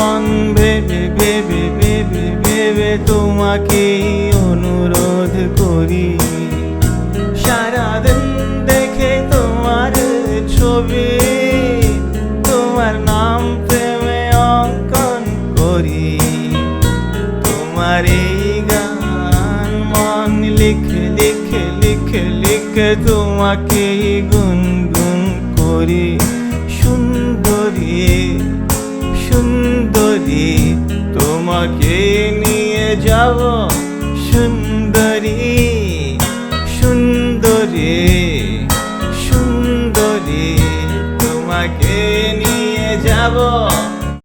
মন ভেবে ভেবে ভেবে ভেবে তোমাকে অনুরোধ করি। সারাদিন দেখে তোমার ছবি, তোমার নাম প্রেমে অঙ্কন করি। তোমার এই গান মন লিখে লিখে লিখে লিখে তোমাকে গুনগুন করি। সুন্দরী সুন্দরী, তোমাকে নিয়ে যাব